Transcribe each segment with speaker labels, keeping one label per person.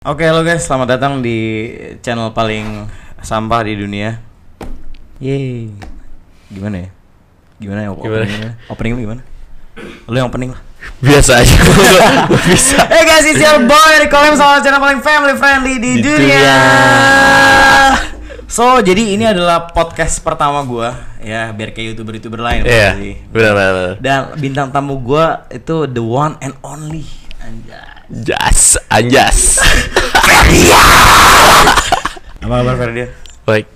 Speaker 1: Oke, halo guys, selamat datang di channel paling sampah di dunia. Yeay. Gimana ya? Gimana ya openingnya? Opening lu gimana? Lu yang opening lah.
Speaker 2: Biasa aja. Gua bisa.
Speaker 1: Hey guys, it's your boy Rikolem sama channel paling family friendly di dunia. So, jadi ini adalah podcast pertama gua ya, biar kayak YouTuber lain.
Speaker 2: Iya. Benar.
Speaker 1: Dan bintang tamu gua itu the one and only
Speaker 2: Anjas.
Speaker 1: Apa kabar Ferdian?
Speaker 2: Baik.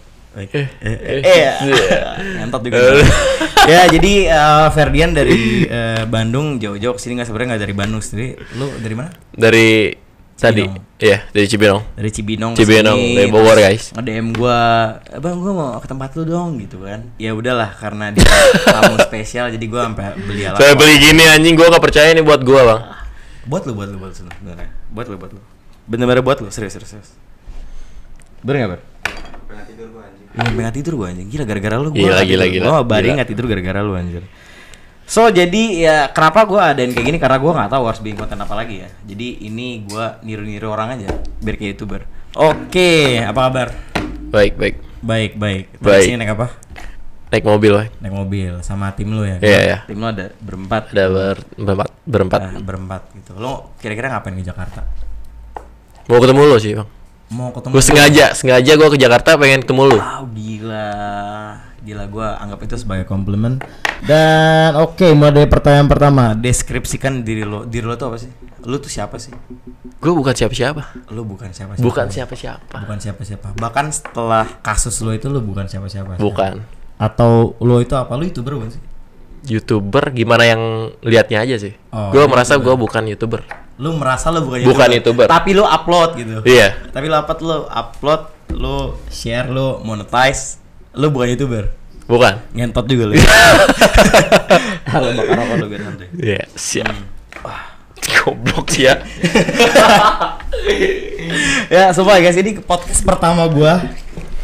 Speaker 1: Ngentot juga. Ya, jadi Ferdian dari Bandung jauh-jauh kesini, sebenarnya nggak dari Bandung sendiri. Lu dari mana?
Speaker 2: Dari tadi. Iya, dari Cibinong.
Speaker 1: Dari Cibinong.
Speaker 2: Dari Bogor, guys.
Speaker 1: Nge-DM gua, "Bang, gua mau ke tempat lu dong," gitu kan. Ya udahlah, karena dia tamu spesial jadi gua sampai beli alat.
Speaker 2: Saya beli gini anjing, gua enggak percaya ini buat gua, Bang.
Speaker 1: Buat lu sebenarnya. Buat lu. Bener-bener buat lu, serius. Bener enggak, Ber? Pengen tidur gua anjing. Gila gara-gara lu gua.
Speaker 2: Gila.
Speaker 1: Gua baring enggak tidur gara-gara lu anjir. So, jadi ya kenapa gua adain kayak gini, karena gua enggak tahu harus bikin konten apa lagi ya. Jadi ini gua niru-niru orang aja biar kayak YouTuber. Oke, apa kabar?
Speaker 2: Baik.
Speaker 1: Baik. Terus ini naik apa?
Speaker 2: Naik mobil, Bang.
Speaker 1: Naik mobil sama tim lu ya?
Speaker 2: Iya.
Speaker 1: Tim lu ada berempat.
Speaker 2: Ada berempat.
Speaker 1: Berempat gitu. Lo kira-kira ngapain ke Jakarta?
Speaker 2: Mau ketemu lu sih, Bang.
Speaker 1: Mau ketemu?
Speaker 2: Gue sengaja gue ke Jakarta pengen ketemu lu.
Speaker 1: Wow, gila gue anggap itu sebagai komplimen. Dan oke, mulai dari pertanyaan pertama. Deskripsikan diri lo tuh apa sih? Lo tuh siapa sih?
Speaker 2: Gue bukan siapa-siapa.
Speaker 1: Lo bukan siapa-siapa.
Speaker 2: Bukan siapa-siapa.
Speaker 1: Bahkan setelah kasus lo itu lo bukan siapa-siapa.
Speaker 2: Bukan.
Speaker 1: Atau lo itu apa? Lo YouTuber bukan sih?
Speaker 2: YouTuber gimana yang liatnya aja sih. Gue merasa gue bukan YouTuber.
Speaker 1: Lu merasa lu
Speaker 2: bukan YouTuber.
Speaker 1: Tapi lu upload gitu.
Speaker 2: Iya.
Speaker 1: Tapi lu upload, lu share, lu monetize, lu bukan YouTuber.
Speaker 2: Bukan.
Speaker 1: Ngentot juga lu. Halo, bakar rokok lu biar santai.
Speaker 2: Iya, siap. Goblok sih ya.
Speaker 1: Ya, sumpah guys, ini podcast pertama gua.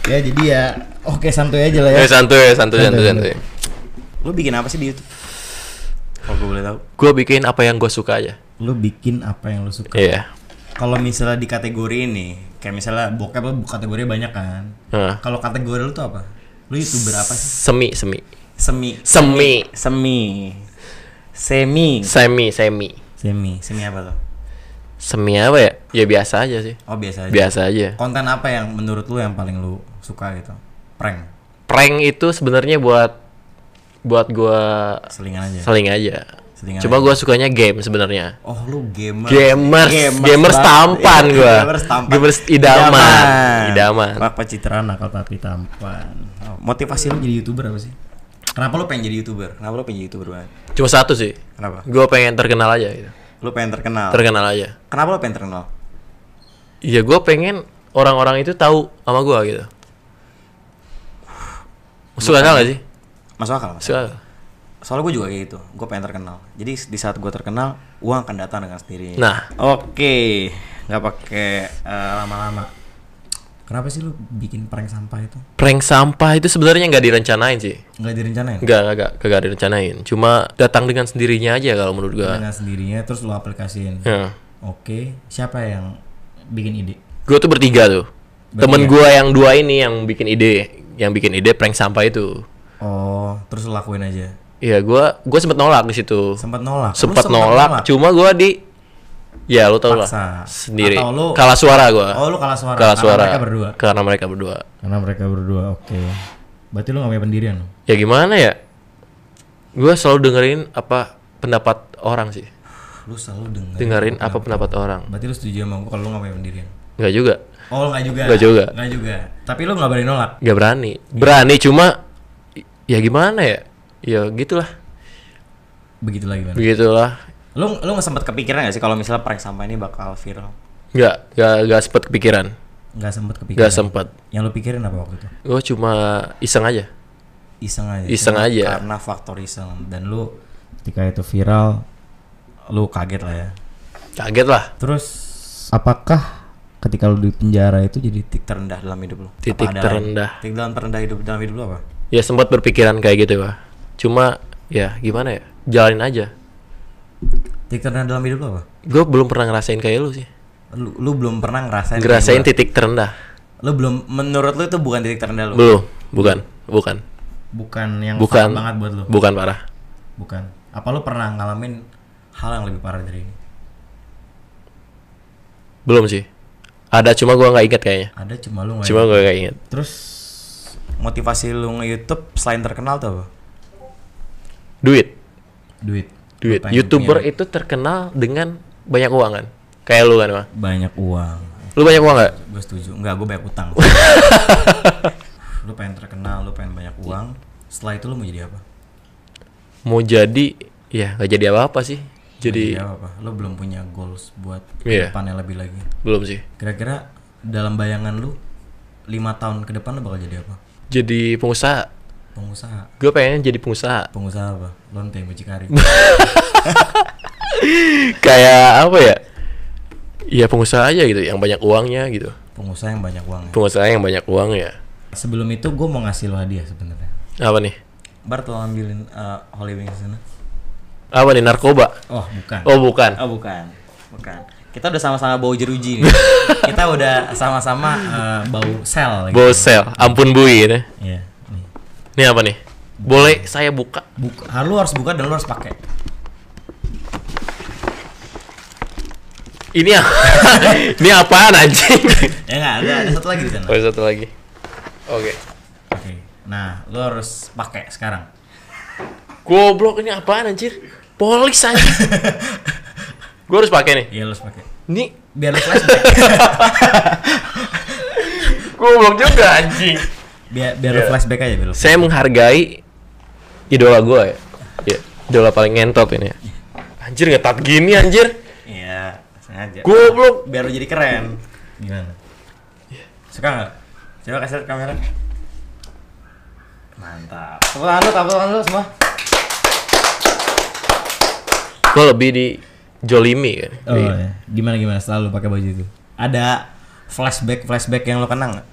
Speaker 1: Ya, jadi ya oke, santuy aja lah ya.
Speaker 2: Santuy.
Speaker 1: Lu bikin apa sih di YouTube? Kalau gue boleh tahu.
Speaker 2: Gue bikin apa yang gue suka aja.
Speaker 1: Lu bikin apa yang lu suka?
Speaker 2: Iya.
Speaker 1: Kalau misalnya di kategori ini, kayak misalnya bokep lu kategori banyak kan. Kalau kategori lu tuh apa? Lu YouTuber apa sih? Semi apa tuh?
Speaker 2: Semi apa ya? Ya biasa aja sih.
Speaker 1: Oh, biasa aja.
Speaker 2: Biasa aja.
Speaker 1: Konten apa yang menurut lu yang paling lu suka gitu?
Speaker 2: Prank itu sebenarnya buat gua seling aja. Cuma gua sukanya game sebenarnya.
Speaker 1: Oh, lu
Speaker 2: gamers tampan gua. Gamers idaman.
Speaker 1: Wah, pencitraan nakal tapi tampan. Motivasi lu jadi YouTuber apa sih? Kenapa lu pengen jadi YouTuber? Banget?
Speaker 2: Cuma satu sih.
Speaker 1: Kenapa?
Speaker 2: Gua pengen terkenal aja gitu.
Speaker 1: Lu pengen terkenal?
Speaker 2: Terkenal aja.
Speaker 1: Kenapa lu pengen terkenal?
Speaker 2: Iya, gua pengen orang-orang itu tahu sama gua gitu. Masuk akal gak sih?
Speaker 1: Masuk akal. Soalnya gue juga kayak gitu, gue pengen terkenal. Jadi di saat gue terkenal, uang akan datang dengan sendiri.
Speaker 2: Nah,
Speaker 1: oke, nggak pakai lama-lama. Kenapa sih lu bikin prank sampah itu?
Speaker 2: Prank sampah itu sebenarnya nggak direncanain sih.
Speaker 1: Nggak direncanain?
Speaker 2: Nggak direncanain. Cuma datang dengan sendirinya aja kalau menurut gue.
Speaker 1: Dengan sendirinya, terus lu aplikasiin. Oke, siapa yang bikin ide?
Speaker 2: Gue tuh bertiga tuh. Temen gue yang dua ini yang bikin ide prank sampah itu.
Speaker 1: Oh, terus lu lakuin aja.
Speaker 2: Iya, gue sempet nolak di situ.
Speaker 1: Sempat nolak.
Speaker 2: Cuma gue ya lu tau lah sendiri.
Speaker 1: Lu
Speaker 2: kalah suara gue.
Speaker 1: Oh, lu kalah suara.
Speaker 2: Karena mereka berdua.
Speaker 1: Oke. Berarti lu gak punya pendirian?
Speaker 2: Ya gimana ya? Gue selalu dengerin apa pendapat orang sih.
Speaker 1: Lu selalu
Speaker 2: dengerin apa pendapat orang.
Speaker 1: Berarti lu setuju sama gue kalau lu gak punya pendirian?
Speaker 2: Enggak juga.
Speaker 1: Oh, enggak juga. Tapi lu gak berani nolak?
Speaker 2: Gak berani. Berani cuma ya gimana ya? Ya gitulah. Begitulah.
Speaker 1: Lu nggak sempat kepikiran nggak sih kalau misalnya prank sampah ini bakal viral?
Speaker 2: Nggak sempat kepikiran. Nggak sempat.
Speaker 1: Yang lu pikirin apa waktu itu?
Speaker 2: Gue cuma iseng aja.
Speaker 1: Karena faktor iseng. Dan lu ketika itu viral, lu kaget lah ya.
Speaker 2: Kaget lah.
Speaker 1: Terus apakah ketika lu di penjara itu jadi titik terendah dalam hidup lu?
Speaker 2: Titik terendah
Speaker 1: dalam hidup lu apa?
Speaker 2: Ya sempat berpikiran kayak gitu lah. Cuma ya gimana ya? Jalanin aja.
Speaker 1: Titik terendah dalam hidup lu apa?
Speaker 2: Gue belum pernah ngerasain kayak lu sih.
Speaker 1: Lu belum pernah ngerasain
Speaker 2: titik terendah.
Speaker 1: Lu belum, menurut lu itu bukan titik terendah lu?
Speaker 2: Belum, bukan
Speaker 1: yang parah banget buat lu?
Speaker 2: Bukan parah.
Speaker 1: Bukan. Apa lu pernah ngalamin hal yang lebih parah dari ini?
Speaker 2: Belum sih. Ada, cuma gua nggak inget kayaknya.
Speaker 1: Ada, cuma lu nggak
Speaker 2: Cuma gua nggak inget.
Speaker 1: Terus motivasi lu nge-YouTube selain terkenal tuh apa?
Speaker 2: Duit. YouTuber
Speaker 1: punya...
Speaker 2: itu terkenal dengan banyak uang kan? Kayak lu kan, Bang?
Speaker 1: Banyak uang.
Speaker 2: Lu banyak uang nggak?
Speaker 1: Gue setuju. Enggak, gue banyak utang. Lu pengen terkenal, lu pengen banyak uang. Setelah itu lu mau jadi apa?
Speaker 2: Mau jadi, ya nggak jadi apa-apa sih. Jadi
Speaker 1: apa? Lu belum punya goals buat depannya lebih lagi?
Speaker 2: Belum sih.
Speaker 1: Kira-kira dalam bayangan lu 5 tahun ke depan lu bakal jadi apa?
Speaker 2: Jadi pengusaha. Gue pengen jadi pengusaha.
Speaker 1: Pengusaha apa? Lonteng mucikari.
Speaker 2: Kayak apa ya? Ya pengusaha aja gitu, yang banyak uangnya gitu.
Speaker 1: Pengusaha yang banyak
Speaker 2: uangnya.
Speaker 1: Sebelum itu gue mau ngasih lo hadiah sebenarnya.
Speaker 2: Apa nih?
Speaker 1: Bar, tolong ambilin Holy Wings sana.
Speaker 2: Apa nih, narkoba?
Speaker 1: Oh bukan. Bukan. Kita udah sama-sama bau jeruji nih. Kita udah sama-sama bau sel.
Speaker 2: Bau sel. Ampun bui gitu.
Speaker 1: Iya.
Speaker 2: Ini apa nih? Boleh saya buka?
Speaker 1: Lu harus buka dan lu harus pakai.
Speaker 2: Ini ya? Ini apaan anjing?
Speaker 1: Ya nggak, ada satu lagi di sana.
Speaker 2: Oh, satu lagi. Oke.
Speaker 1: Nah, lu harus pakai sekarang.
Speaker 2: Goblok, ini apaan anjir? Polis anjir. Gue harus pakai nih.
Speaker 1: Iya, lu harus pakai.
Speaker 2: Ini
Speaker 1: biar lu flashback.
Speaker 2: Goblok juga anjing.
Speaker 1: Biar lu flashback aja, biar lu.
Speaker 2: Saya menghargai idola gue ya. Ya, idola paling ngentot ini ya. Anjir, ngetat gini anjir.
Speaker 1: Iya, sengaja.
Speaker 2: Goblok,
Speaker 1: biar lu jadi keren. Gimana? Suka nggak? Coba kasih lihat kamera. Mantap. Tepuk tangan lu semua.
Speaker 2: Gue lebih di jolimi kan.
Speaker 1: Oh iya. Gimana selalu pakai baju itu? Ada flashback yang lo kenang nggak?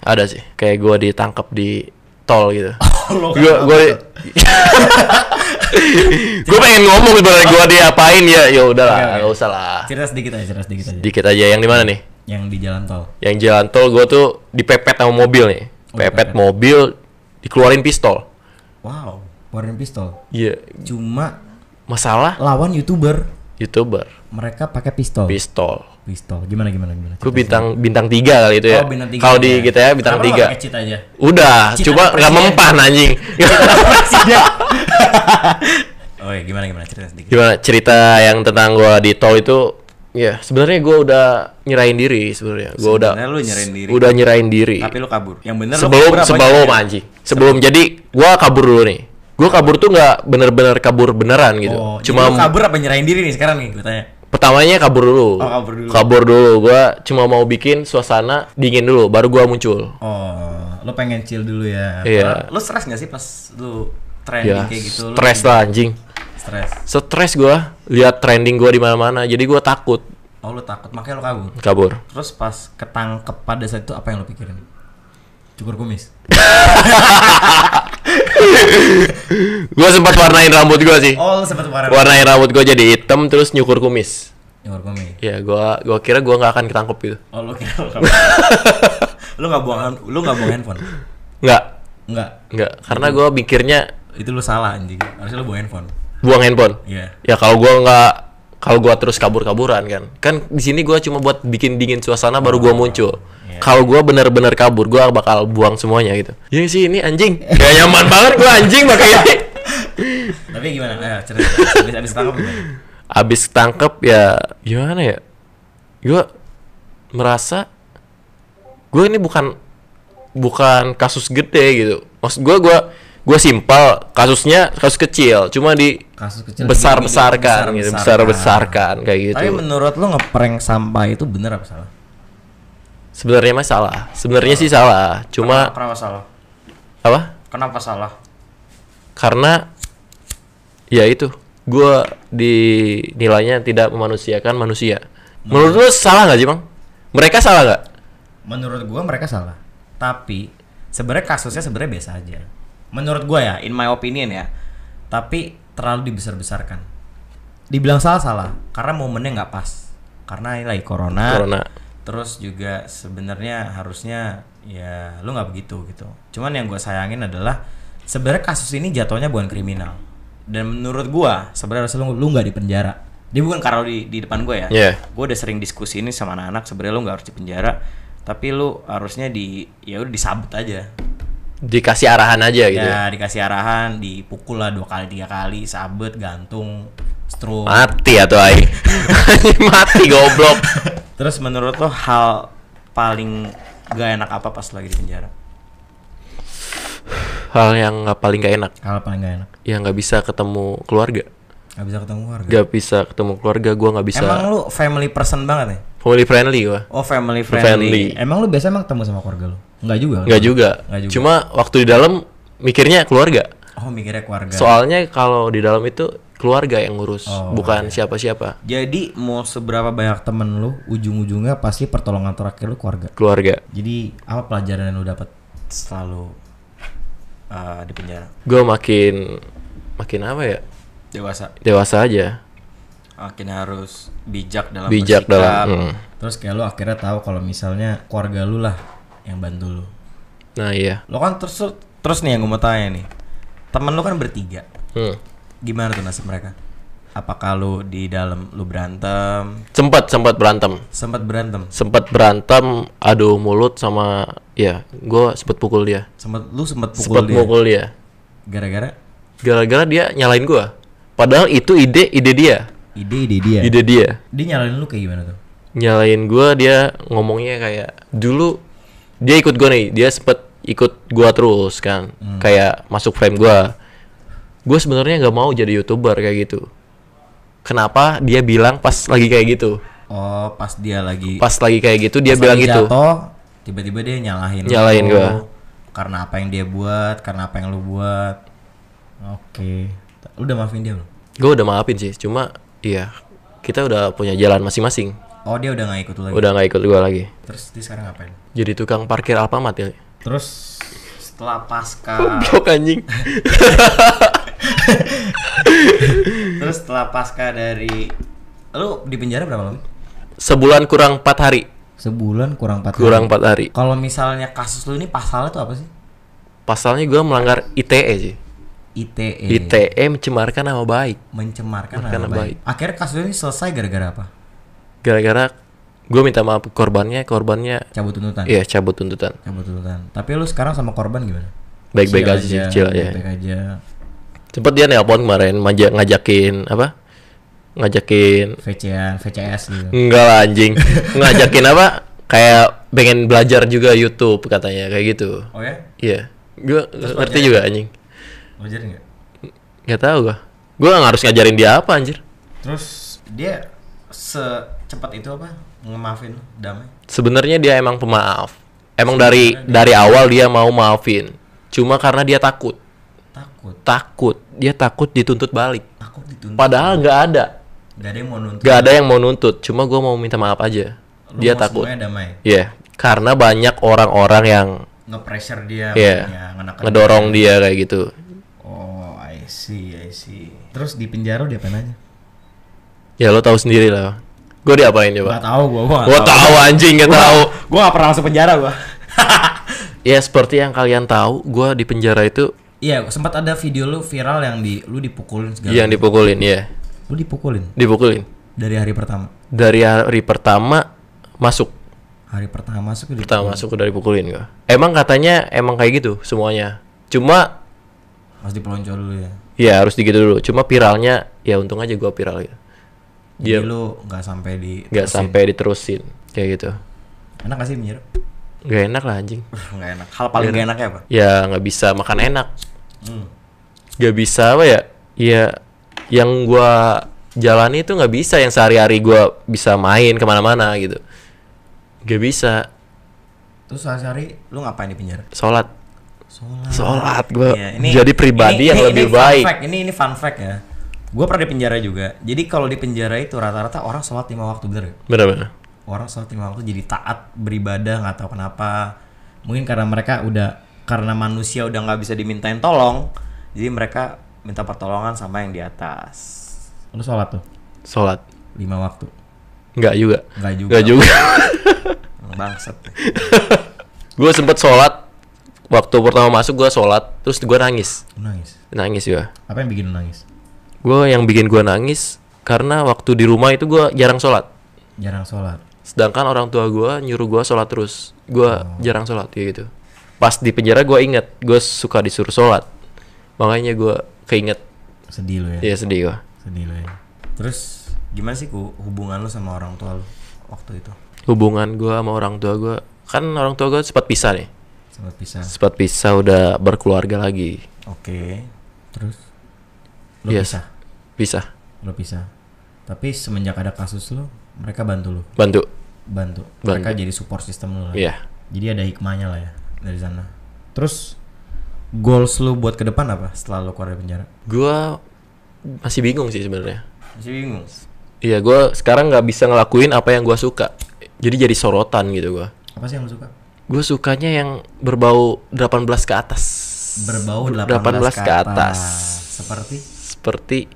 Speaker 2: Ada sih. Kayak gue ditangkap di tol gitu. Gue pengen ngomong sebenarnya gue diapain ya. Ya udahlah, nggak usah lah.
Speaker 1: Cerita sedikit aja.
Speaker 2: Sedikit aja. Yang di mana nih?
Speaker 1: Yang di jalan tol.
Speaker 2: Yang jalan tol gue tuh dipepet sama mobil nih. Pepet mobil, dikeluarin pistol.
Speaker 1: Wow, keluarin pistol.
Speaker 2: Iya.
Speaker 1: Cuma
Speaker 2: masalah
Speaker 1: lawan YouTuber.
Speaker 2: Mereka
Speaker 1: pakai pistol. Gimana?
Speaker 2: Gue bintang 3 kali itu ya.
Speaker 1: Oh, bintang 3.
Speaker 2: Kalau di GTA bintang 3.
Speaker 1: Cheat aja.
Speaker 2: Udah, coba enggak mempan anjing.
Speaker 1: Oh, iya, gimana cerita sedikit.
Speaker 2: Gimana cerita yang tentang gue di tol itu? Ya, sebenarnya gue udah nyerahin diri sebenarnya. Gue udah nyerahin diri.
Speaker 1: Tapi lu kabur. Yang bener
Speaker 2: sebelum anjing. Jadi gue kabur dulu nih. Gue kabur tuh nggak bener-bener kabur beneran gitu.
Speaker 1: Oh, cuma lu kabur apa nyerahin diri nih sekarang nih gue tanya.
Speaker 2: Pertamanya kabur dulu. Kabur dulu. Gue cuma mau bikin suasana dingin dulu, baru gue muncul.
Speaker 1: Oh, lu pengen chill dulu ya.
Speaker 2: Iya.
Speaker 1: Lu stres nggak sih pas lu trending kayak gitu?
Speaker 2: Stres lah anjing. Stres gue lihat trending gue di mana-mana, jadi gue takut.
Speaker 1: Oh, lu takut, makanya lu
Speaker 2: kabur.
Speaker 1: Terus pas ketangkep pada saat itu apa yang lu pikirin? Cukur kumis.
Speaker 2: Gue sempat warnain rambut gue sih.
Speaker 1: Oh, lu sempat
Speaker 2: warnain rambut gue jadi hitam terus nyukur kumis.
Speaker 1: Ya,
Speaker 2: gue kira gue nggak akan ketangkep gitu.
Speaker 1: Oh, lu kira lu nggak buang handphone? Nggak,
Speaker 2: karena gue mikirnya
Speaker 1: itu lu salah anjing. Harusnya lu
Speaker 2: buang handphone.
Speaker 1: Iya.
Speaker 2: Ya kalau gue terus kabur-kaburan kan di sini gue cuma buat bikin dingin suasana baru gue muncul. Yeah. Kalau gue benar-benar kabur, gue bakal buang semuanya gitu. Ya sih ini anjing, gak nyaman banget gue anjing pakai ini.
Speaker 1: Tapi gimana? Cerita. Abis tangkap gimana?
Speaker 2: Abis tangkap ya gimana ya? Gue merasa gue ini bukan kasus gede gitu. Maksud gue simpel, kasus kecil, cuma besar-besarkan kayak gitu.
Speaker 1: Tapi menurut lo ngeprank sampah itu bener apa salah?
Speaker 2: Sebenarnya masalah. Sebenarnya sih salah, cuma
Speaker 1: kenapa salah?
Speaker 2: Apa?
Speaker 1: Kenapa salah?
Speaker 2: Karena ya itu, gue dinilainya tidak memanusiakan manusia. Menurut lo salah nggak sih, Bang? Mereka salah nggak?
Speaker 1: Menurut gue mereka salah. Tapi sebenarnya kasusnya sebenarnya biasa aja. Menurut gue ya, in my opinion ya. Tapi terlalu dibesar-besarkan. Dibilang salah, karena momennya nggak pas. karena ini lagi corona. Terus juga sebenarnya harusnya ya lu nggak begitu gitu. Cuman yang gue sayangin adalah sebenarnya kasus ini jatuhnya bukan kriminal. Dan menurut gue sebenarnya harusnya lu nggak dipenjara. Dia bukan karena di depan gue ya. Gue udah sering diskusi ini sama anak-anak, sebenarnya lu nggak harus dipenjara, tapi lu harusnya ya udah disabet aja.
Speaker 2: Dikasih arahan aja gitu.
Speaker 1: Ya dikasih arahan, dipukul lah 2 kali 3 kali, sabet, gantung, stroke.
Speaker 2: Mati atau ai. Mati goblok.
Speaker 1: Terus menurut lo hal paling gak enak apa pas lagi di penjara?
Speaker 2: Hal yang paling gak enak.
Speaker 1: Hal paling gak enak.
Speaker 2: Ya nggak bisa ketemu keluarga.
Speaker 1: Gak bisa ketemu keluarga.
Speaker 2: Gak bisa ketemu keluarga, gue nggak bisa.
Speaker 1: Emang lu family person banget nih?
Speaker 2: Family friendly gue.
Speaker 1: Oh family friendly. Emang lu biasa emang ketemu sama keluarga lu? Enggak juga.
Speaker 2: Enggak juga. Cuma waktu di dalam mikirnya keluarga.
Speaker 1: Oh mikirnya keluarga.
Speaker 2: Soalnya kalau di dalam itu keluarga yang ngurus, bukan siapa-siapa.
Speaker 1: Jadi mau seberapa banyak temen lu, ujung-ujungnya pasti pertolongan terakhir lu keluarga.
Speaker 2: Keluarga.
Speaker 1: Jadi apa pelajaran yang lu dapat selalu di penjara?
Speaker 2: Gue makin apa ya? Dewasa aja.
Speaker 1: Makin harus bijak dalam
Speaker 2: bersikap.
Speaker 1: Terus kayak lu akhirnya tahu kalau misalnya keluarga lu lah yang bantu lu.
Speaker 2: Nah iya.
Speaker 1: Lo kan terus nih yang gue mau tanya nih, temen lu kan bertiga. Gimana tuh nasib mereka? Apakah lu di dalam lu berantem?
Speaker 2: Sempat berantem. Sempat berantem, adu mulut sama ya, gue sempet pukul dia.
Speaker 1: Sempat pukul dia.
Speaker 2: Gara-gara dia nyalain gue. Padahal itu ide dia. Ide dia.
Speaker 1: Dia nyalain lu kayak gimana tuh?
Speaker 2: Nyalain gue, dia ngomongnya kayak dulu dia ikut gue nih, dia sempet ikut gue terus kan, kayak masuk frame gue. Gue sebenarnya nggak mau jadi YouTuber kayak gitu. Kenapa dia bilang pas lagi kayak gitu?
Speaker 1: Oh, pas
Speaker 2: lagi kayak gitu dia bilang gitu.
Speaker 1: Jatuh, tiba-tiba dia nyalahin
Speaker 2: gue.
Speaker 1: Karena apa yang dia buat, karena apa yang lu buat. Oke. Lu udah maafin dia belum?
Speaker 2: Gue udah maafin sih, cuma iya kita udah punya jalan masing-masing.
Speaker 1: Oh dia udah gak ikut lu lagi?
Speaker 2: Udah gak ikut gue lagi.
Speaker 1: Terus dia sekarang ngapain?
Speaker 2: Jadi tukang parkir Alfamart ya.
Speaker 1: Terus setelah pasca
Speaker 2: goblok anjing.
Speaker 1: Terus setelah pasca dari lu di penjara berapa lama?
Speaker 2: Sebulan kurang 4 hari.
Speaker 1: Sebulan kurang 4
Speaker 2: hari.
Speaker 1: Kalau misalnya kasus lu ini pasalnya tuh apa sih?
Speaker 2: Pasalnya gue melanggar ITE sih. ITE mencemarkan nama baik.
Speaker 1: Mencemarkan nama baik. Akhirnya kasus ini selesai gara-gara apa?
Speaker 2: Gara-gara gue minta maaf korbannya
Speaker 1: cabut tuntutan.
Speaker 2: Iya, cabut tuntutan.
Speaker 1: Tapi lu sekarang sama korban gimana?
Speaker 2: Baik-baik aja sih, chill aja.
Speaker 1: Baik aja.
Speaker 2: Cepet dia nelpon kemarin ngajakin
Speaker 1: VCS gitu.
Speaker 2: Enggak lah anjing. Ngajakin apa? Kayak pengen belajar juga YouTube katanya kayak gitu.
Speaker 1: Oh ya?
Speaker 2: Iya. Gue ngerti juga anjing.
Speaker 1: Ngajarin enggak?
Speaker 2: Enggak tahu gua. Gua enggak harus ngajarin dia apa anjir.
Speaker 1: Terus dia secepat itu apa? Ngemaafin damai?
Speaker 2: Sebenarnya dia emang pemaaf. Emang dari awal dia mau maafin. Cuma karena dia takut. Dia takut dituntut balik. Padahal nggak ada. Nggak ada yang mau nuntut. Cuma gue mau minta maaf aja. Dia takut.
Speaker 1: Damai.
Speaker 2: Iya. Karena banyak orang-orang yang
Speaker 1: nge-pressure dia,
Speaker 2: ngedorong dia kayak gitu.
Speaker 1: Oh, I see. Terus di penjara dia apain aja?
Speaker 2: Ya lo tahu sendiri lah. Gue diapain coba?
Speaker 1: Gak tahu
Speaker 2: gue tahu anjing, gak tahu.
Speaker 1: Gue gak pernah masuk penjara gue.
Speaker 2: Ya seperti yang kalian tahu, gue di penjara itu.
Speaker 1: Iya, sempat ada video lu viral yang lu dipukulin segala.
Speaker 2: Yang dipukulin, iya.
Speaker 1: Lu dipukulin?
Speaker 2: Dipukulin.
Speaker 1: Dari hari pertama?
Speaker 2: Dari hari pertama masuk.
Speaker 1: Hari pertama masuk udah.
Speaker 2: Pertama masuk udah dipukulin gue. Emang katanya emang kayak gitu semuanya. Cuma
Speaker 1: harus dipelonco dulu ya.
Speaker 2: Iya harus digitu dulu. Cuma viralnya ya untung aja gue viral gitu.
Speaker 1: Jadi lu nggak sampai
Speaker 2: diterusin kayak gitu.
Speaker 1: Enak gak sih penjara?
Speaker 2: Gak enak lah anjing.
Speaker 1: Gak enak. Hal paling gak enaknya apa?
Speaker 2: Ya nggak bisa makan enak. Gak bisa apa ya? Ya yang gue jalani itu nggak bisa yang sehari-hari gue bisa main kemana-mana gitu. Gak bisa.
Speaker 1: Terus sehari-hari lu ngapain di penjara?
Speaker 2: Sholat gue ya, jadi pribadi yang lebih baik.
Speaker 1: Ini fun fact ya. Gue pernah di penjara juga. Jadi kalau di penjara itu rata-rata orang sholat 5 waktu, bener gak?
Speaker 2: Bener.
Speaker 1: Orang sholat 5 waktu jadi taat beribadah, nggak tahu kenapa. Mungkin karena karena manusia udah nggak bisa dimintain tolong, jadi mereka minta pertolongan sama yang di atas. Lu sholat tuh?
Speaker 2: Sholat
Speaker 1: 5 waktu.
Speaker 2: Enggak juga.
Speaker 1: Enggak juga.
Speaker 2: Enggak juga.
Speaker 1: Bangsat.
Speaker 2: Gue sempet sholat. Waktu pertama masuk gue sholat, terus gue nangis. Nangis gue.
Speaker 1: Apa yang bikin lu nangis?
Speaker 2: Yang bikin gue nangis karena waktu di rumah itu gue jarang sholat. Sedangkan orang tua gue nyuruh gue sholat terus. Gue jarang sholat gitu. Pas di penjara gue inget gue suka disuruh sholat. Makanya gue keinget.
Speaker 1: Sedih lu ya?
Speaker 2: Iya sedih gue.
Speaker 1: Sedih lu ya. Terus gimana sih hubungan lu sama orang tua lu waktu itu?
Speaker 2: Hubungan gue sama orang tua gue, kan orang tua gue sempat pisah nih. Sempat pisah udah berkeluarga lagi.
Speaker 1: Oke. Terus? Lu pisah? Lu pisah. Tapi semenjak ada kasus lu, mereka bantu lu? Bantu. Mereka jadi support system lu lah.
Speaker 2: Iya.
Speaker 1: Jadi ada hikmahnya lah ya dari sana. Terus goals lu buat ke depan apa setelah lu keluar dari penjara?
Speaker 2: Gua masih bingung sih sebenarnya.
Speaker 1: Masih bingung?
Speaker 2: Iya, gua sekarang nggak bisa ngelakuin apa yang gua suka. Jadi jadi sorotan gitu gua.
Speaker 1: Apa sih yang lu suka?
Speaker 2: Gua sukanya yang berbau 18 ke atas.
Speaker 1: Berbau 18 ke atas. Seperti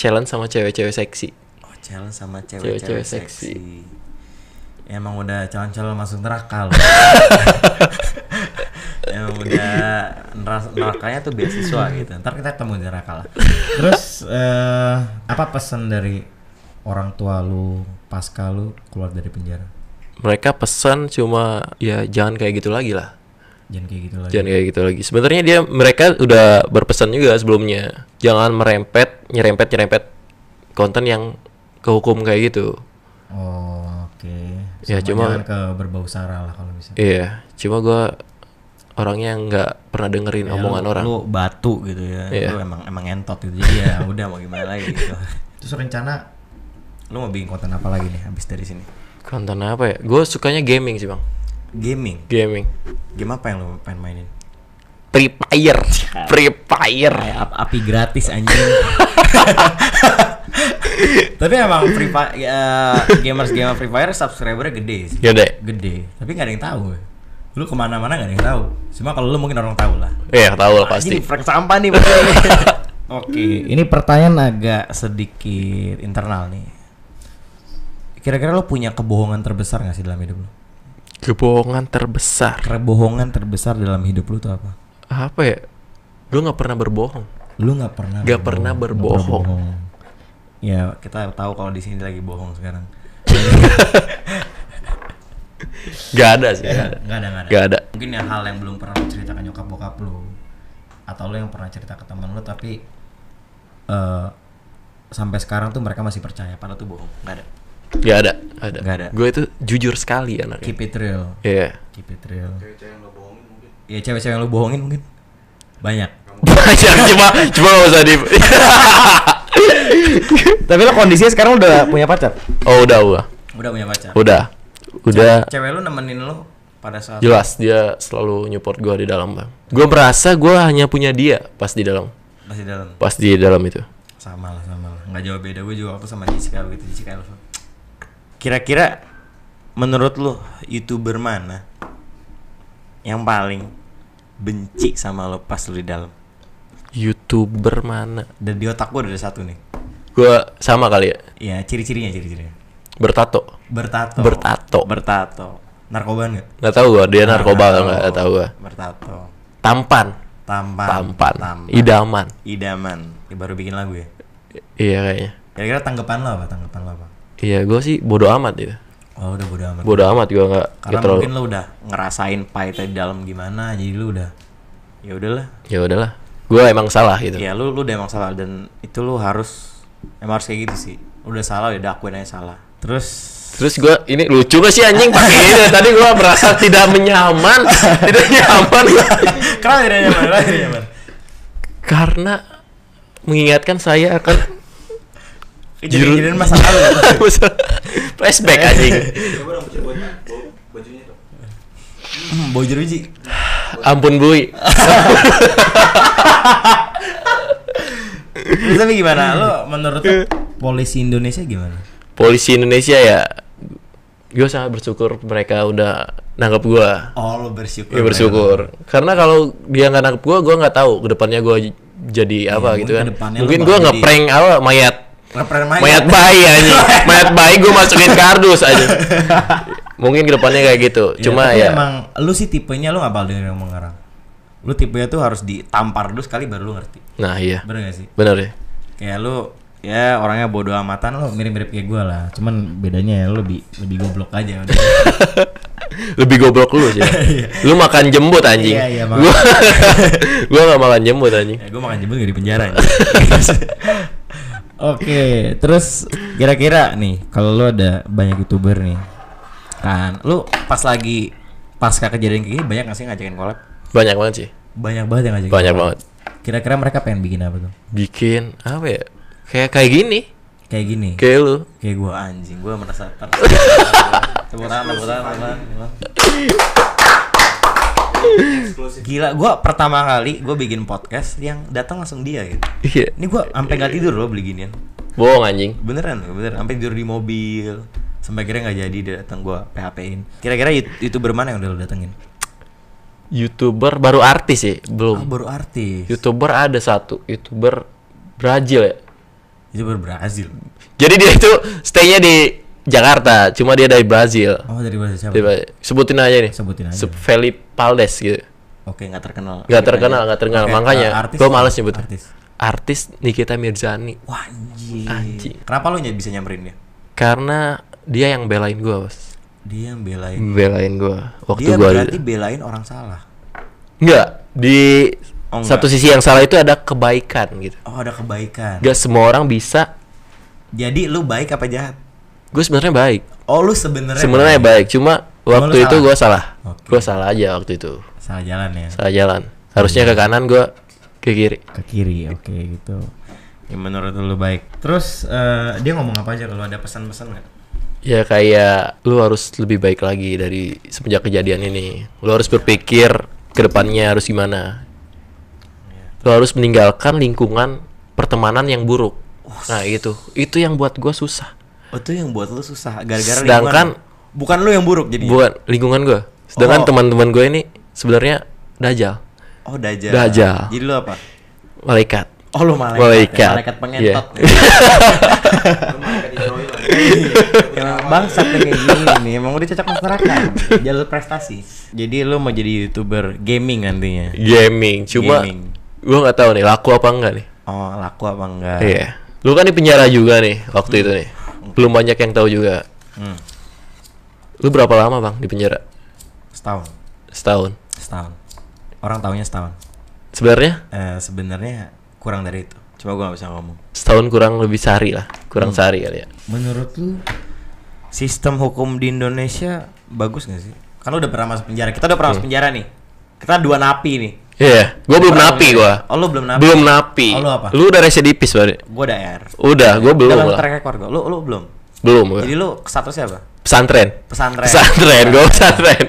Speaker 2: challenge sama cewek-cewek seksi.
Speaker 1: Oh, challenge sama cewek-cewek seksi. Emang udah calon-calon masuk neraka loh. Emang udah nerakanya tuh beasiswa gitu. Ntar kita ketemu di neraka lah. Terus apa pesan dari orang tua lu pasca lu keluar dari penjara?
Speaker 2: Mereka pesan cuma ya jangan kayak gitu lagi lah.
Speaker 1: Jangan kayak gitu lagi.
Speaker 2: Sebenarnya mereka udah berpesan juga sebelumnya. Jangan nyerempet konten yang kehukum kayak gitu.
Speaker 1: Oh, oke.
Speaker 2: Ya cuma
Speaker 1: jangan ke berbau sara lah kalau bisa.
Speaker 2: Iya, cuma gue orangnya nggak pernah dengerin omongan orang.
Speaker 1: Lu batu gitu ya.
Speaker 2: Iya.
Speaker 1: Lu emang entot gitu. Jadi ya udah mau gimana lagi gitu. Terus rencana lu mau bikin konten apa lagi nih habis dari sini?
Speaker 2: Konten apa ya? Gue sukanya gaming sih, Bang.
Speaker 1: Gaming.
Speaker 2: Game
Speaker 1: apa yang lu pengen mainin?
Speaker 2: Free Fire.
Speaker 1: Api gratis anjing. Tapi emang gamers Free Fire subscribernya gede sih. Gede. Tapi nggak ada yang tahu. Lu kemana-mana nggak ada yang tahu. Cuma kalau lu mungkin orang tahu lah.
Speaker 2: Iya, tahu lah pasti.
Speaker 1: Ini prank sampah nih. Oke, ini pertanyaan agak sedikit internal nih. Kira-kira lu punya kebohongan terbesar nggak sih dalam hidup lu?
Speaker 2: Kebohongan terbesar
Speaker 1: dalam hidup lu tuh apa?
Speaker 2: Apa ya? Gue nggak pernah berbohong.
Speaker 1: Lu nggak pernah?
Speaker 2: Gak pernah berbohong.
Speaker 1: Ya kita tahu kalau di sini lagi bohong sekarang.
Speaker 2: Gak ada sih. Gak ada.
Speaker 1: Mungkin ya hal yang belum pernah lu ceritakan nyokap bokap lu, atau lu yang pernah cerita ke teman lu tapi sampai sekarang tuh mereka masih percaya padahal tuh bohong. Gak ada. Gue itu jujur sekali anaknya. Keep it real.
Speaker 2: Iya.
Speaker 1: Keep it real. Cewek-cewek yang lu bohongin mungkin. Iya, cewek-cewek yang lu bohongin mungkin. Banyak.
Speaker 2: Cuma gak usah di.
Speaker 1: Tapi lo kondisinya sekarang udah punya pacar?
Speaker 2: Oh, udah
Speaker 1: punya pacar.
Speaker 2: Udah.
Speaker 1: Cewek lu nemenin lu pada saat
Speaker 2: jelas dia selalu nyupport gue di dalam, Bang. Gue merasa gue hanya punya dia pas di dalam itu.
Speaker 1: Sama lah. Nggak jauh beda, gue juga waktu sama Jessica begitu. Jessica Elva. Kira-kira menurut lu YouTuber mana yang paling benci sama lo pas lu di dalam?
Speaker 2: YouTuber mana?
Speaker 1: Dan di otak gue ada satu nih.
Speaker 2: Gue sama kali ya.
Speaker 1: Iya, ciri-cirinya.
Speaker 2: Bertato.
Speaker 1: Narkoba nggak?
Speaker 2: Nggak tahu gue, dia narkoba nggak tahu gue.
Speaker 1: Bertato.
Speaker 2: Tampan. Idaman. Ya, baru bikin lagu ya? Iya kayaknya.
Speaker 1: Kira-kira tanggapan lo apa?
Speaker 2: Iya, gue sih bodo amat gitu.
Speaker 1: Oh, udah bodo amat.
Speaker 2: Bodo amat gue nggak.
Speaker 1: Karena mungkin lo udah ngerasain pahitnya di dalam gimana, jadi lo udah. Ya udahlah. Gue emang salah gitu. Iya, lu udah emang salah dan itu lu harus kayak gitu sih. Lu udah salah, udah akuin aja salah. Terus
Speaker 2: gue ini lucu gak sih anjing pakai ini? Tadi gue merasa tidak nyaman.
Speaker 1: Kenapa tidak nyaman?
Speaker 2: Karena mengingatkan saya akan
Speaker 1: kejadian masa lalu.
Speaker 2: Flashback anjing.
Speaker 1: Bau jeruji.
Speaker 2: Ampun Bui.
Speaker 1: Terus tapi gimana? Lo menurut lo polisi Indonesia gimana?
Speaker 2: Polisi Indonesia ya, gue sangat bersyukur mereka udah nangkep gue.
Speaker 1: Oh, lo bersyukur.
Speaker 2: Ya bersyukur. Karena kalau dia nggak nangkep gue nggak tahu kedepannya gue jadi apa gitu kan. Mungkin gue ngeprank mayat
Speaker 1: Ngeprank
Speaker 2: Mayat bayi anjing. Mayat bayi gue masukin kardus aja. Mungkin kedepannya kayak gitu. Cuma
Speaker 1: tapi
Speaker 2: ya
Speaker 1: emang lu sih tipenya lu nggak bakal dengerin ngomong orang. Lu tipenya tuh harus ditampar dulu sekali baru lu ngerti.
Speaker 2: nah iya.
Speaker 1: Bener gak sih?
Speaker 2: Bener ya.
Speaker 1: Kayak lu ya orangnya bodo amatan, lu mirip-mirip kayak gue lah. Cuman bedanya ya lu lebih goblok aja udah.
Speaker 2: Lebih goblok lu sih. Lu makan jembut anjing.
Speaker 1: Iya,
Speaker 2: Gua gak makan jembut anjing.
Speaker 1: Ya, gue makan jembut gak di penjara. Oke, terus kira-kira nih kalau lu ada banyak YouTuber nih, kan lu pas pasca kejadian kayak gini banyak gak sih ngajakin collab?
Speaker 2: Banyak banget sih.
Speaker 1: Banyak banget yang ngajakin
Speaker 2: Banyak
Speaker 1: collab.
Speaker 2: banget.
Speaker 1: Kira-kira mereka pengen bikin apa tuh?
Speaker 2: Bikin apa ya? Kayak gini.
Speaker 1: Kayak gini.
Speaker 2: Kayak lu.
Speaker 1: Kayak gue anjing, gue merasa tepuk tangan. Gila, gue pertama kali gue bikin podcast yang datang langsung dia gitu.
Speaker 2: Iya.
Speaker 1: Ini gue sampai nggak tidur loh beli ginian.
Speaker 2: Bohong anjing.
Speaker 1: Beneran, sampai tidur di mobil. Sampai akhirnya nggak jadi dia datang, gue PHP-in. Kira-kira YouTuber mana yang udah lo datengin?
Speaker 2: YouTuber baru artis sih, belum.
Speaker 1: Baru artis.
Speaker 2: YouTuber ada satu, YouTuber Brazil ya.
Speaker 1: YouTuber Brazil.
Speaker 2: Jadi dia itu stay-nya di Jakarta, cuma dia dari Brazil.
Speaker 1: Oh, dari Brazil siapa?
Speaker 2: Sebutin aja nih.
Speaker 1: Sebutin aja.
Speaker 2: Felipe Paldes gitu.
Speaker 1: Oke, nggak terkenal.
Speaker 2: Nggak terkenal.
Speaker 1: Oke,
Speaker 2: Makanya
Speaker 1: artis
Speaker 2: gue
Speaker 1: apa?
Speaker 2: males nyebut.
Speaker 1: Artis.
Speaker 2: Nikita Mirzani.
Speaker 1: Wah, anjing.
Speaker 2: Anjing.
Speaker 1: Kenapa lo bisa nyamperin dia?
Speaker 2: Karena dia yang belain gue, Bos.
Speaker 1: Dia yang belain.
Speaker 2: Belain gue waktu
Speaker 1: Dia
Speaker 2: gue
Speaker 1: berarti belain orang salah.
Speaker 2: Enggak, di
Speaker 1: Oh,
Speaker 2: satu
Speaker 1: enggak.
Speaker 2: sisi yang salah itu ada kebaikan gitu.
Speaker 1: Oh, ada kebaikan.
Speaker 2: Gak semua orang bisa.
Speaker 1: Jadi lu baik apa jahat?
Speaker 2: Gue sebenarnya baik.
Speaker 1: Oh, lu sebenarnya
Speaker 2: Baik, cuma waktu
Speaker 1: lu
Speaker 2: itu
Speaker 1: salah?
Speaker 2: gue salah.
Speaker 1: Oke.
Speaker 2: Gue salah aja waktu itu.
Speaker 1: Salah jalan ya.
Speaker 2: Salah jalan. Harusnya ke kanan, gue ke kiri.
Speaker 1: Ke kiri, oke gitu. Ya menurut lu baik. Terus dia ngomong apa aja kalau ada pesan-pesan nggak?
Speaker 2: Ya kayak lu harus lebih baik lagi dari semenjak kejadian ini. Lu harus berpikir ke depannya harus gimana. Lu harus meninggalkan lingkungan pertemanan yang buruk. Nah itu yang buat gue susah.
Speaker 1: Oh, itu yang buat lu susah gara-gara
Speaker 2: Sedangkan
Speaker 1: lingkungan. Bukan lu yang buruk jadi.
Speaker 2: buat lingkungan gue. Sedangkan
Speaker 1: Oh.
Speaker 2: teman-teman gue ini sebenarnya dajal,
Speaker 1: Oh, dajal.
Speaker 2: Dajal.
Speaker 1: Jadi lu apa?
Speaker 2: malaikat.
Speaker 1: Oh, lu malaikat.
Speaker 2: Malaikat.
Speaker 1: Malaikat pengentot.
Speaker 2: Iya.
Speaker 1: Emang bangsat yang kayak gini nih. Emang udah cocok masyarakat. Jalur prestasi. Jadi lu mau jadi YouTuber gaming nantinya.
Speaker 2: Gaming, cuma
Speaker 1: Gaming.
Speaker 2: gue nggak tahu nih laku apa enggak nih.
Speaker 1: Oh, laku apa enggak?
Speaker 2: Iya. Lu kan di penjara juga nih waktu itu nih. Belum banyak yang tahu juga.
Speaker 1: Hmm.
Speaker 2: Lu berapa lama bang di penjara?
Speaker 1: Setahun.
Speaker 2: Setahun.
Speaker 1: Orang taunya setahun.
Speaker 2: Sebenarnya
Speaker 1: Sebenarnya kurang dari itu. Cuma gua nggak bisa ngomong.
Speaker 2: setahun kurang lebih sehari lah, kurang sehari kali ya.
Speaker 1: Menurut lu sistem hukum di Indonesia bagus nggak sih? Kan lu udah pernah masuk penjara. Kita udah pernah masuk penjara nih. Kita dua napi nih.
Speaker 2: Iya, gue belum napi gua.
Speaker 1: Oh, lu belum napi.
Speaker 2: Belum napi.
Speaker 1: Oh, lu apa?
Speaker 2: Lu udah residivis berarti?
Speaker 1: Gua ada R.
Speaker 2: Udah, gue belum
Speaker 1: Dalam
Speaker 2: lah.
Speaker 1: track record gua. Lu belum.
Speaker 2: Belum gua.
Speaker 1: Jadi lu statusnya apa?
Speaker 2: Pesantren.
Speaker 1: Pesantren.
Speaker 2: Gue pesantren.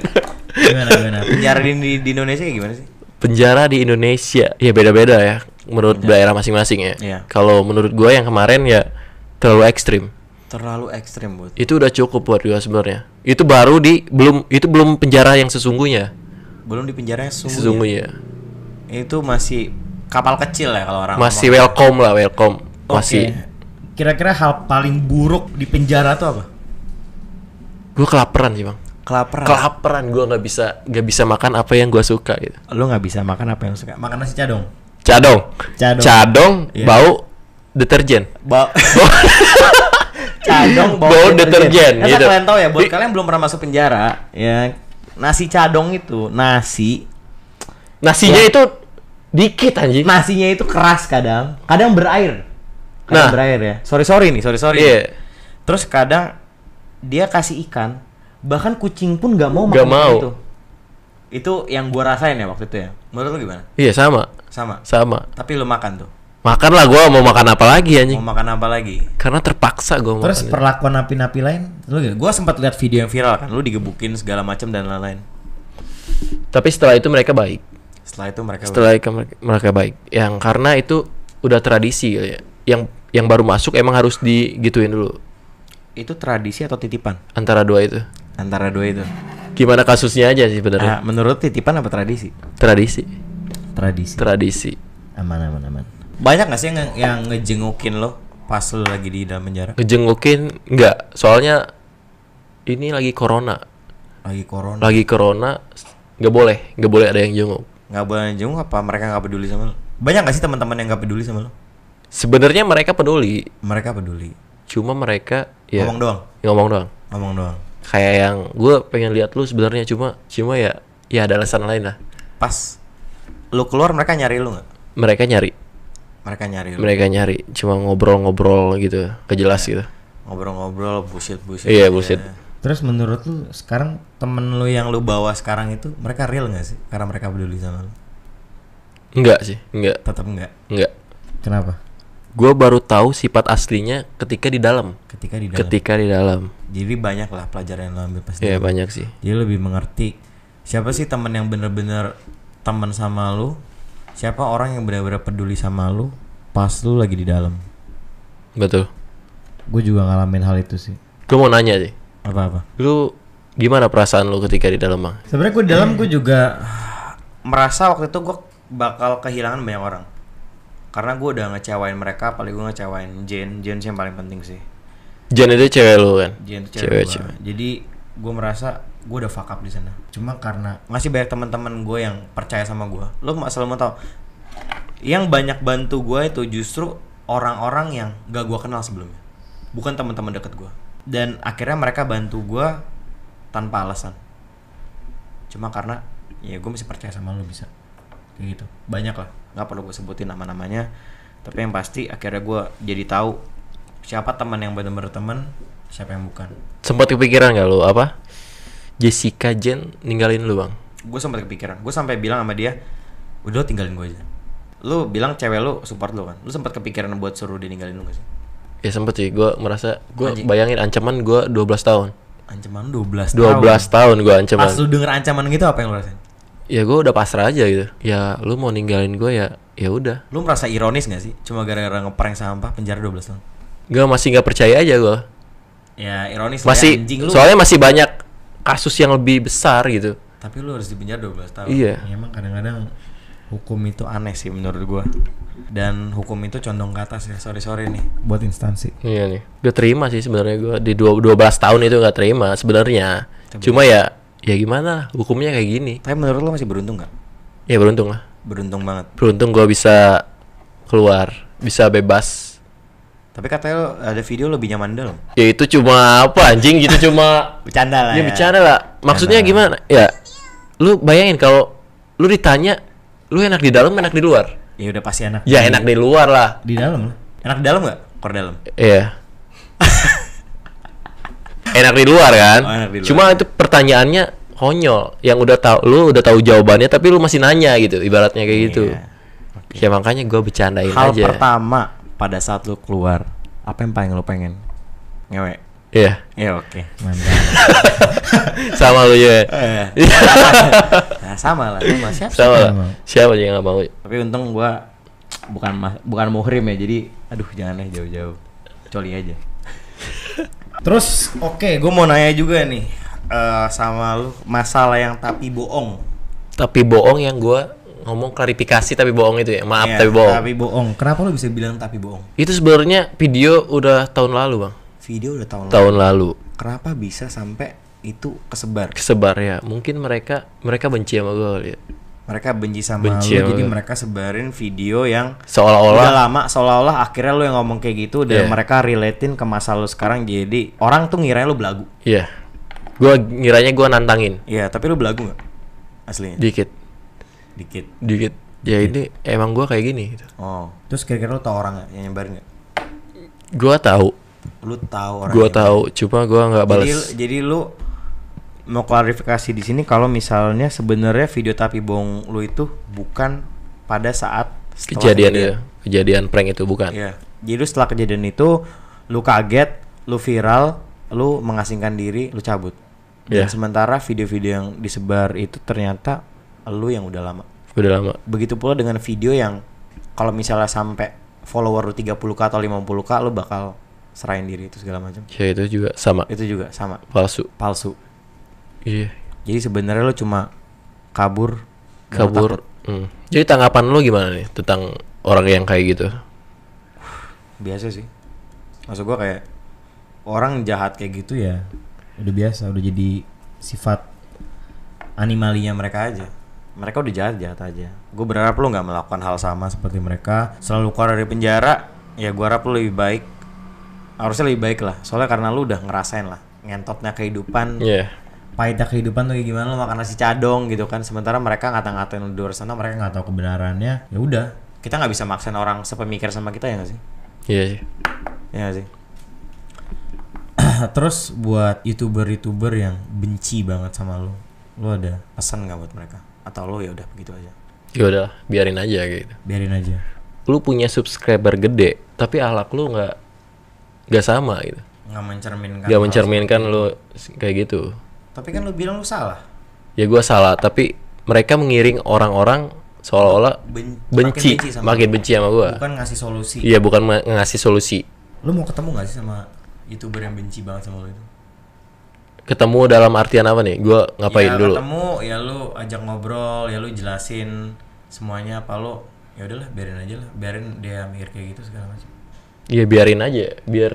Speaker 1: Gimana? Penjara di Indonesia kayak gimana sih?
Speaker 2: Penjara di Indonesia ya beda-beda ya menurut daerah masing-masing ya.
Speaker 1: Iya.
Speaker 2: Kalau menurut gue yang kemarin ya terlalu ekstrim.
Speaker 1: Terlalu ekstrim, Bud.
Speaker 2: Itu udah cukup buat gue sebenarnya. Itu belum penjara yang sesungguhnya.
Speaker 1: Belum di penjara yang
Speaker 2: Sesungguhnya.
Speaker 1: Itu masih kapal kecil ya kalau orang
Speaker 2: Masih
Speaker 1: ngomong.
Speaker 2: welcome. Masih.
Speaker 1: Oke. Kira-kira hal paling buruk di penjara tuh apa?
Speaker 2: Gue kelaparan sih bang. Kelaparan gue nggak bisa makan apa yang gue suka gitu.
Speaker 1: Lu nggak bisa makan apa yang suka? Makan nasi cadong.
Speaker 2: Cadong
Speaker 1: Iya.
Speaker 2: bau deterjen.
Speaker 1: Cadong
Speaker 2: Bau deterjen,
Speaker 1: Asal
Speaker 2: gitu.
Speaker 1: kalian tahu ya, buat kalian belum pernah masuk penjara, ya nasi cadong itu
Speaker 2: Nasinya
Speaker 1: Ya.
Speaker 2: itu dikit anjing.
Speaker 1: nasinya itu keras kadang berair.
Speaker 2: Nah.
Speaker 1: Berair ya. Sorry nih.
Speaker 2: Iya.
Speaker 1: Terus kadang dia kasih ikan, bahkan kucing pun nggak mau
Speaker 2: Nggak
Speaker 1: makan
Speaker 2: mau.
Speaker 1: itu. Itu yang gua rasain ya waktu itu ya. Menurut lu gimana?
Speaker 2: Iya sama.
Speaker 1: Sama. Tapi lu makan tuh.
Speaker 2: Makan lah gue mau makan apa lagi anjing.
Speaker 1: Mau makan apa lagi?
Speaker 2: Karena terpaksa gue makan.
Speaker 1: Terus perlakuan napi-napi lain, gua sempat lihat video yang viral kan, lu digebukin segala macam dan lain-lain.
Speaker 2: Tapi setelah itu mereka baik.
Speaker 1: Setelah itu
Speaker 2: Mereka baik. Yang karena itu udah tradisi kali ya. Yang baru masuk emang harus digituin dulu.
Speaker 1: itu tradisi atau titipan?
Speaker 2: Antara dua itu.
Speaker 1: Antara dua itu.
Speaker 2: Gimana kasusnya aja sih sebenarnya?
Speaker 1: Menurut titipan apa tradisi?
Speaker 2: Tradisi.
Speaker 1: Tradisi.
Speaker 2: Tradisi.
Speaker 1: Aman. Banyak nggak sih yang ngejengukin lo Pas lu lagi di dalam penjara.
Speaker 2: Ngejengukin enggak, soalnya ini lagi corona. Lagi corona, nggak boleh ada yang jenguk.
Speaker 1: Nggak boleh jenguk apa mereka nggak peduli sama lu? Banyak nggak sih teman-teman yang nggak peduli sama lu?
Speaker 2: Sebenarnya mereka peduli.
Speaker 1: Mereka peduli.
Speaker 2: Cuma mereka ya
Speaker 1: Ngomong doang.
Speaker 2: Kayak yang gue pengen lihat lu sebenarnya, cuma ya ada alasan lain lah.
Speaker 1: Pas lu keluar mereka nyari lu nggak?
Speaker 2: Mereka nyari.
Speaker 1: Mereka
Speaker 2: nyari, cuma ngobrol-ngobrol gitu, kejelas gitu.
Speaker 1: Ngobrol-ngobrol, bullshit.
Speaker 2: Iya, bullshit.
Speaker 1: Terus menurut lu sekarang temen lu yang lu bawa sekarang itu mereka real nggak sih? Karena mereka peduli sama lu?
Speaker 2: Enggak sih, enggak.
Speaker 1: Tetap enggak. Kenapa?
Speaker 2: Gue baru tahu sifat aslinya ketika di dalam. Ketika di dalam.
Speaker 1: Jadi banyak lah pelajaran yang lo ambil pasti.
Speaker 2: Iya, banyak sih.
Speaker 1: Jadi lebih mengerti siapa sih teman yang bener-bener teman sama lu, siapa orang yang benar-benar peduli sama lu pas lu lagi di dalam.
Speaker 2: Betul.
Speaker 1: Gue juga ngalamin hal itu sih.
Speaker 2: Gue mau nanya sih.
Speaker 1: Apa?
Speaker 2: Lu gimana perasaan lu ketika di dalam, Bang?
Speaker 1: Sebenarnya gue di dalam gue juga merasa waktu itu gue bakal kehilangan banyak orang. Karena gue udah ngecewain mereka, paling gue ngecewain Jen sih yang paling penting sih.
Speaker 2: Jen itu cewek lu kan?
Speaker 1: Jen itu cewek. Jadi gue merasa gue udah fuck up di sana. Cuma karena masih banyak teman-teman gue yang percaya sama gue. Lo selalu mau tahu, yang banyak bantu gue itu justru orang-orang yang gak gue kenal sebelumnya, bukan teman-teman deket gue. Dan akhirnya mereka bantu gue tanpa alasan. Cuma karena ya gue masih percaya sama lo bisa. Kayak gitu. Banyak lah. Gak perlu gue sebutin nama-namanya. Tapi yang pasti akhirnya gue jadi tahu siapa teman yang benar-benar teman, siapa yang bukan.
Speaker 2: Sempat kepikiran gak lu apa? Jessica Jen ninggalin lu, Bang?
Speaker 1: Gue sempat kepikiran. Gue sampai bilang sama dia, udah lo tinggalin gue aja. Lu bilang cewek lu support lu kan. Lu sempat kepikiran buat suruh dia ninggalin lu gak sih?
Speaker 2: Ya sempet sih, gue merasa, gue bayangin ancaman gue 12 tahun.
Speaker 1: Ancaman 12
Speaker 2: tahun gue ancaman.
Speaker 1: Pas lu denger ancaman gitu apa yang lu rasain?
Speaker 2: Ya gue udah pasrah aja gitu. Ya lu mau ninggalin gue ya udah.
Speaker 1: Lu merasa ironis gak sih? Cuma gara-gara ngeprank sampah penjara 12 tahun?
Speaker 2: Gue masih gak percaya aja gue.
Speaker 1: Ya ironis
Speaker 2: masih,
Speaker 1: lah, anjing lu.
Speaker 2: Soalnya masih banyak kasus yang lebih besar gitu.
Speaker 1: Tapi lu harus dipenjara 12 tahun.
Speaker 2: Iya.
Speaker 1: Ya, emang kadang-kadang hukum itu aneh sih menurut gue. Dan hukum itu condong ke atas ya. Sorry nih buat instansi.
Speaker 2: Iya nih. Gue terima sih sebenarnya, gue di 12 tahun itu gak terima sebenarnya. Cuma ya gimana, hukumnya kayak gini.
Speaker 1: Tapi menurut lo masih beruntung gak?
Speaker 2: Ya beruntung lah.
Speaker 1: Beruntung banget.
Speaker 2: Beruntung gue bisa keluar, bisa bebas.
Speaker 1: Tapi katanya lo ada video lebih nyaman dalam.
Speaker 2: Ya itu cuma apa anjing gitu, cuma
Speaker 1: bercanda lah
Speaker 2: ya. Bercanda lah. Maksudnya gimana? Ya lu bayangin kalau lu ditanya, lu enak di dalam enak di luar?
Speaker 1: Ya udah pasti enak.
Speaker 2: Ya enak di luar lah.
Speaker 1: Di dalam lah. Enak di dalam gak? Kor dalam.
Speaker 2: Iya. Enak di luar kan?
Speaker 1: Oh, enak di luar.
Speaker 2: Cuma itu pertanyaannya konyol. Yang lu udah tahu jawabannya tapi lu masih nanya gitu. Ibaratnya kayak gitu. Okay. Ya makanya gue bercandain
Speaker 1: aja.
Speaker 2: Hal
Speaker 1: pertama pada saat lu keluar, apa yang paling lu pengen? Ngewe?
Speaker 2: Iya.
Speaker 1: Iya, oke. Mantap.
Speaker 2: Sama lu ya.
Speaker 1: Nah, sama lah. Siapa?
Speaker 2: Sama lah. Siapa aja yang gak mau?
Speaker 1: Tapi untung gua bukan muhrim ya. Jadi aduh jangan jauh-jauh. Coli aja. Terus oke, gua mau nanya juga nih sama lu masalah yang tapi bohong.
Speaker 2: Tapi bohong yang gua ngomong klarifikasi tapi bohong itu ya. Maaf ya, tapi bohong.
Speaker 1: Tapi bohong. Kenapa lu bisa bilang tapi bohong?
Speaker 2: Itu sebenarnya video udah tahun lalu, Bang.
Speaker 1: Video udah
Speaker 2: tahun lalu.
Speaker 1: Kenapa bisa sampai itu kesebar
Speaker 2: ya? Mungkin mereka benci sama gue lihat.
Speaker 1: Mereka benci sama lu, jadi mereka sebarin video yang seolah-olah akhirnya lu yang ngomong kayak gitu dan mereka relatein ke masa lu sekarang, jadi orang tuh ngiranya lu belagu.
Speaker 2: Iya. Gua ngiranya gua nantangin.
Speaker 1: Iya, tapi lu belagu enggak? Aslinya.
Speaker 2: Dikit. Ya ini emang gua kayak gini gitu.
Speaker 1: Oh. Terus kira-kira lu tahu orang enggak yang nyebarin enggak?
Speaker 2: Gua tahu.
Speaker 1: Lu tahu orang?
Speaker 2: Gua tahu, cuma gua enggak balas.
Speaker 1: Jadi lu mau klarifikasi di sini kalau misalnya sebenarnya video tapi bohong lu itu bukan pada saat kejadian
Speaker 2: prank itu bukan.
Speaker 1: Iya. Jadi setelah kejadian itu lu kaget, lu viral, lu mengasingkan diri, lu cabut. Dan sementara video-video yang disebar itu ternyata lu yang udah lama. Begitu pula dengan video yang kalau misalnya sampai follower lu 30k atau 50k lu bakal serahin diri itu segala macam.
Speaker 2: Ya itu juga sama.
Speaker 1: Palsu.
Speaker 2: Iya.
Speaker 1: Jadi sebenarnya lu cuma kabur.
Speaker 2: Jadi tanggapan lu gimana nih tentang orang yang kayak gitu?
Speaker 1: Biasa sih. Maksud gue kayak orang jahat kayak gitu ya udah biasa, udah jadi sifat animalinya mereka aja. Mereka udah jahat aja. Gue berharap lu nggak melakukan hal sama seperti mereka, selalu keluar dari penjara. Ya gue harap lu lebih baik, harusnya lebih baik lah. Soalnya karena lu udah ngerasain lah ngentotnya kehidupan. Pahitnya kehidupan tuh kayak gimana, lu makan nasi cadong gitu kan. Sementara mereka ngata-ngatain lu di luar sana, mereka nggak tahu kebenarannya. Ya udah, kita nggak bisa maksain orang sepemikir sama kita, ya nggak sih?
Speaker 2: Iya sih.
Speaker 1: Ya nggak sih. Terus buat youtuber yang benci banget sama lu ada pesan nggak buat mereka? Atau lu ya udah begitu aja?
Speaker 2: Ya udah, biarin aja gitu.
Speaker 1: Biarin aja.
Speaker 2: Lu punya subscriber gede, tapi akhlak lu nggak sama gitu. Nggak mencerminkan lu kayak gitu.
Speaker 1: Tapi kan lu bilang lu salah.
Speaker 2: Ya gua salah, tapi mereka mengiring orang-orang seolah-olah makin benci sama gua.
Speaker 1: Bukan ngasih solusi.
Speaker 2: Iya, bukan ngasih solusi.
Speaker 1: Lu mau ketemu nggak sih sama youtuber yang benci banget sama lu itu?
Speaker 2: Ketemu dalam artian apa nih? Gua ngapain dulu?
Speaker 1: Ketemu ya lu ajak ngobrol, ya lu jelasin semuanya apa lu. Ya udahlah, biarin aja lah, biarin dia mikir kayak gitu segala macam.
Speaker 2: Iya, biarin aja, biar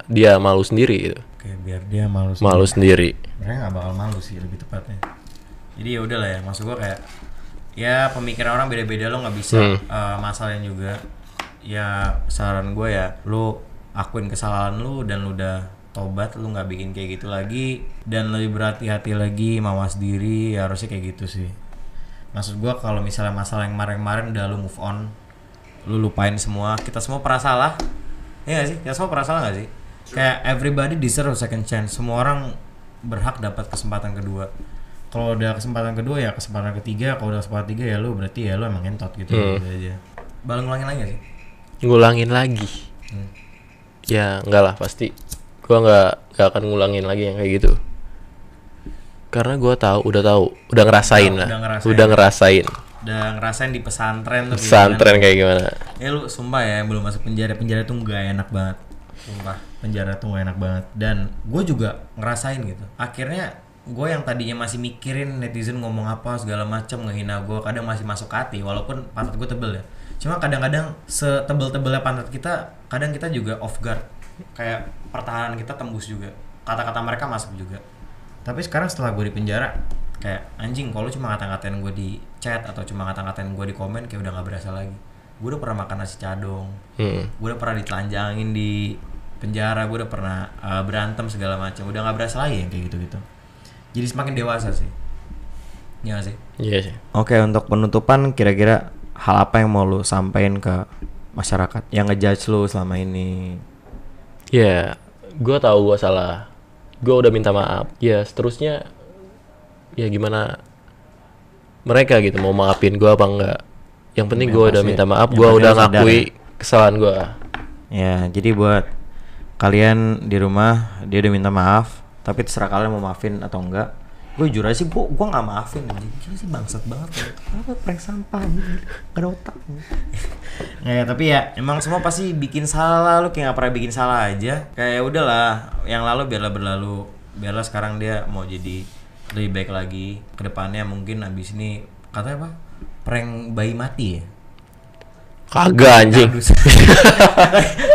Speaker 2: dia malu sendiri gitu.
Speaker 1: Oke, biar dia malu
Speaker 2: sendiri.
Speaker 1: Mereka nggak bakal malu sih, lebih tepatnya. Jadi ya udahlah ya, maksud gua kayak ya pemikiran orang beda-beda, lo nggak bisa masalahnya juga. Ya saran gue ya, lu akuin kesalahan lu dan lu udah tobat, lu nggak bikin kayak gitu lagi dan lebih berhati-hati lagi, mawas diri, ya harusnya kayak gitu sih. Maksud gua kalau misalnya masalah yang kemarin-kemarin udah lu move on, lu lupain semua, kita semua pernah salah, ya gak sih? Kita semua pernah salah gak sih? Kayak everybody deserve a second chance, semua orang berhak dapat kesempatan kedua. Kalau udah kesempatan kedua ya kesempatan ketiga, kalau udah kesempatan tiga ya lu berarti ya lu emang entot gitu, gitu aja. Ngulangin lagi gak sih?
Speaker 2: Ngulangin lagi? Ya enggak lah, pasti gua nggak akan ngulangin lagi yang kayak gitu, karena gua udah ngerasain lah, udah ngerasain
Speaker 1: di pesantren tuh
Speaker 2: kayak gimana.
Speaker 1: Ya lu sumpah ya, yang belum masuk penjara tuh nggak enak banget, sumpah penjara tuh nggak enak banget. Dan gue juga ngerasain gitu, akhirnya gue yang tadinya masih mikirin netizen ngomong apa segala macam ngehina gue, kadang masih masuk hati walaupun pantat gue tebel ya. Cuma kadang-kadang setebel-tebelnya pantat kita, kadang kita juga off guard, kayak pertahanan kita tembus juga, kata-kata mereka masuk juga. Tapi sekarang setelah gue di penjara, kayak anjing, kalau cuma ngata-ngatain gue di chat atau cuma ngata-ngatain gue di komen, kayak udah nggak berasa lagi. Gue udah pernah makan nasi cadong, gue udah pernah ditelanjangin di penjara, gue udah pernah berantem segala macam, udah nggak berasa lagi yang kayak gitu-gitu. Jadi semakin dewasa sih, ya gak sih?
Speaker 2: Iya sih.
Speaker 1: Oke, untuk penutupan kira-kira hal apa yang mau lu sampaikan ke masyarakat yang ngejudge lu selama ini?
Speaker 2: Ya, gue tahu gue salah, gue udah minta maaf. Ya seterusnya, ya gimana mereka gitu mau maafin gue apa enggak? Yang penting gue udah minta maaf, gue udah ngakui kesalahan gue. Ya, jadi buat kalian di rumah, dia udah minta maaf, tapi terserah kalian mau maafin atau enggak. Gue jujur aja sih, gue nggak maafin anjing. Gila sih, bangsat banget ya. Kenapa prank sampah anjing? Gak ada otak. Ya, tapi ya emang semua pasti bikin salah, lu kayak nggak pernah bikin salah aja. Kayak udahlah, yang lalu biarlah berlalu. Biarlah sekarang dia mau jadi lebih baik lagi. Kedepannya mungkin abis ini katanya apa? Prank bayi mati ya? Kagak anjing.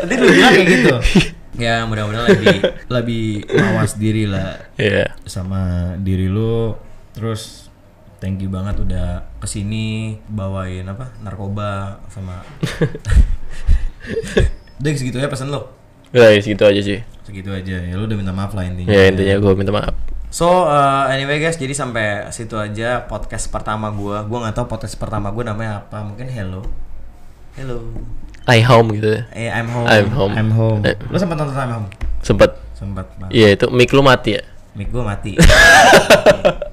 Speaker 1: Tadi lu bilang kayak gitu. Ya mudah-mudahan lebih mawas diri lah, sama diri lu. Terus thank you banget udah kesini bawain apa narkoba sama. Udah segitu ya pesan lo?
Speaker 2: Ya segitu aja sih.
Speaker 1: Segitu aja ya, lu udah minta maaf lah intinya.
Speaker 2: Ya intinya gue minta maaf.
Speaker 1: So anyway guys, jadi sampai situ aja podcast pertama gue. Gue nggak tahu podcast pertama gue namanya apa, mungkin hello.
Speaker 2: I home gitu.
Speaker 1: I'm home. Lo sempat nonton I'm home?
Speaker 2: Sempat. Iya, itu mic lu mati ya?
Speaker 1: Mic gue mati.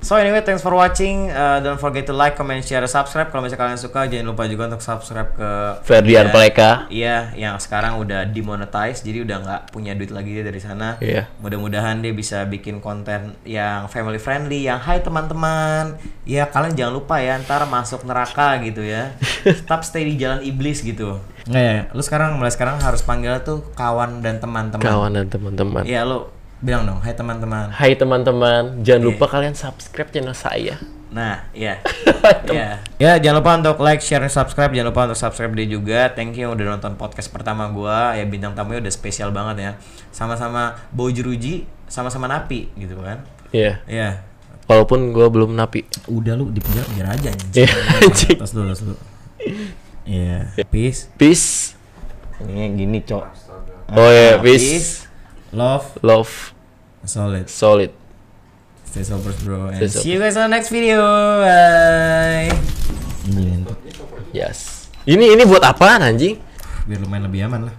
Speaker 1: So anyway, thanks for watching. Don't forget to like, comment, share, subscribe. Kalau misalnya kalian suka, jangan lupa juga untuk subscribe ke
Speaker 2: Ferdian Paleka.
Speaker 1: Iya, yang sekarang udah demonetize, jadi udah nggak punya duit lagi dia dari sana.
Speaker 2: Iya.
Speaker 1: Mudah-mudahan dia bisa bikin konten yang family friendly, yang hai teman-teman. Ya kalian jangan lupa ya, ntar masuk neraka gitu ya. Tetap stay di jalan iblis gitu. Nggak ya, lu mulai sekarang harus panggil tuh kawan dan teman-teman.
Speaker 2: Kawan dan teman-teman.
Speaker 1: Iya, lu bilang dong, hai teman-teman.
Speaker 2: Hai teman-teman, jangan lupa kalian subscribe channel saya.
Speaker 1: Nah, iya. Iya. Ya, jangan lupa untuk like, share, subscribe. Jangan lupa untuk subscribe dia juga. Thank you udah nonton podcast pertama gua. Ya bintang tamunya udah spesial banget ya. Sama-sama bau jeruji, sama-sama napi gitu kan.
Speaker 2: Iya.
Speaker 1: Iya.
Speaker 2: Walaupun gue belum napi.
Speaker 1: Udah lu di penjara aja
Speaker 2: Iya, anjing.
Speaker 1: Tas dulu. Iya. Peace.
Speaker 2: Peace.
Speaker 1: Ini gini, Cok.
Speaker 2: Oh ya, peace.
Speaker 1: Love.
Speaker 2: Solid.
Speaker 1: Stay sober, bro. And
Speaker 2: Stay sober.
Speaker 1: see you guys on the next video. Bye. Ini
Speaker 2: Yes. Ini buat apaan anjing?
Speaker 1: biar lumayan lebih aman lah.